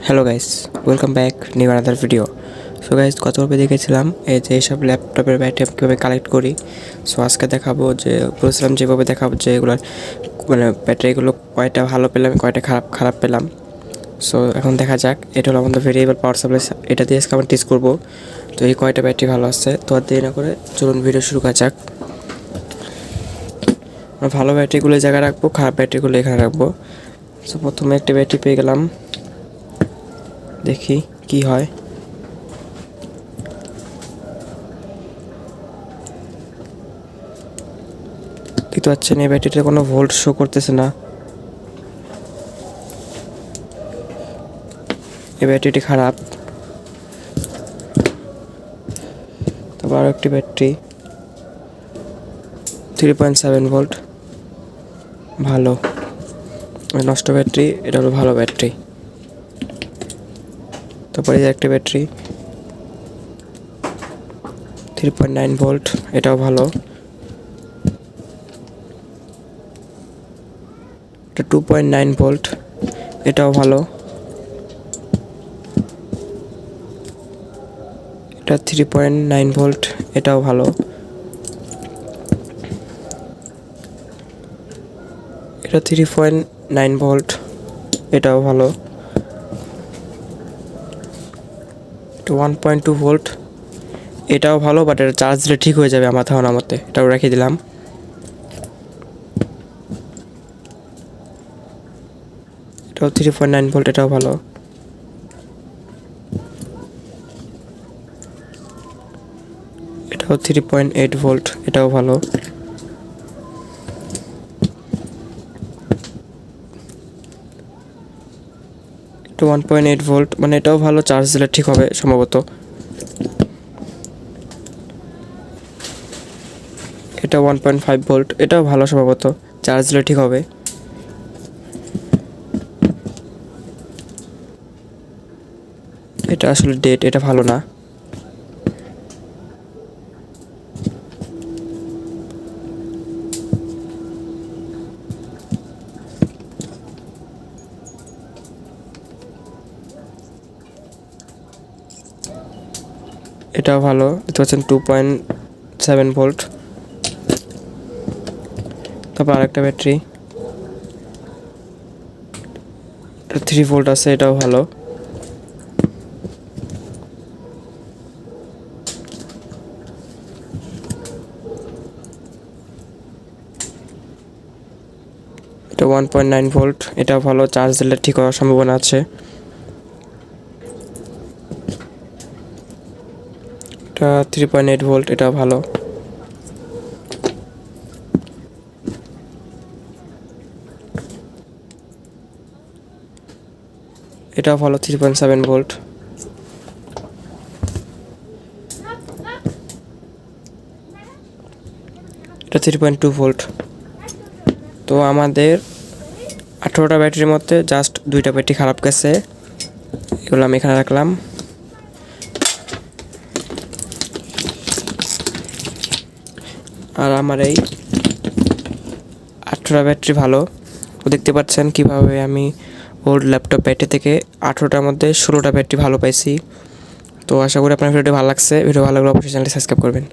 Hello guys, welcome back new another video. So guys, গত পর্বে দেখেছিলাম এই যে এইসব ল্যাপটপের ব্যাটারি আমি কীভাবে কালেক্ট করি। সো আজকে দেখাবো যে বলেছিলাম যেভাবে দেখাবো যে এগুলোর মানে ব্যাটারিগুলো কয়টা ভালো পেলাম কয়টা খারাপ পেলাম। সো এখন দেখা যাক, এটা হলো আমাদের ভেরিয়েবল পাওয়ার সাপ্লাই, এটা দিয়ে আজকে আমরা টেস্ট করবো। তো এই কয়টা ব্যাটারি ভালো আসছে, তো আর দেরি না করে চলুন ভিডিও শুরু করা যাক। আমরা ভালো ব্যাটারিগুলো এই জায়গায় রাখবো, খারাপ ব্যাটারিগুলো এখানে রাখবো। সো প্রথমে একটি ব্যাটারি পেয়ে গেলাম, দেখি কি হয়। দেখতে পাচ্ছেন এই ব্যাটারিতে কোনো ভোল্ট শো করতেছে না, এই ব্যাটারিটি খারাপ। তারপর আরও একটি ব্যাটারি 3.7 ভোল্ট, ভালো। নষ্ট ব্যাটারি, এটা হলো ভালো ব্যাটারি। তারপরে এই একটি ব্যাটারি 3.9 ভোল্ট, এটাও ভালো। এটা 2.9 ভোল্ট, এটাও ভালো। এটা 3.9 ভোল্ট, এটাও ভালো। এটা 3.9 ভোল্ট, এটাও ভালো। এটা 1.2 ভোল্ট, এটাও ভালো, বাট এটা চার্জ দিলে ঠিক হয়ে যাবে আমার ধারণা মতে, এটাও রেখে দিলাম। এটাও 3.9 ভোল্ট, এটাও ভালো। এটাও 3.8 ভোল্ট, এটাও ভালো। এটা 1.8 ভোল্ট, মানে এটাও ভালো, চার্জ দিলে ঠিক হবে সম্ভবত। এটা 1.5 ভোল্ট, এটাও ভালো সম্ভবত, চার্জ দিলে ঠিক হবে। এটা আসলে ডেট, এটা ভালো না। এটাও ভালো, দেখতে পাচ্ছেন 2.7 ভোল্ট। তারপর আরেকটা ব্যাটারি, এটা 3 ভোল্ট আছে, এটাও ভালো। এটা 1.9 ভোল্ট, এটাও ভালো, চার্জ দিলে ঠিক হওয়ার সম্ভাবনা আছে। এটা 3.8 ভোল্ট, এটাও ভালো। এটাও ভালো, 3.7 ভোল্ট। এটা 3.2 ভোল্ট। তো আমাদের 18টা ব্যাটারির মধ্যে জাস্ট 2টা ব্যাটারি খারাপ গেছে, এগুলো আমি এখানে রাখলাম। আর আমার এই 18টা ব্যাটারি ভালো। দেখতে পাচ্ছেন কিভাবে আমি ওল্ড ল্যাপটপ ব্যাটারি থেকে 18টার মধ্যে 16টা ব্যাটারি ভালো পাইছি। তো আশা করি আপনার ভিডিওটি ভালো লাগছে। ভিডিও ভালো লাগলে অবশ্যই চ্যানেলটি সাবস্ক্রাইব করবেন।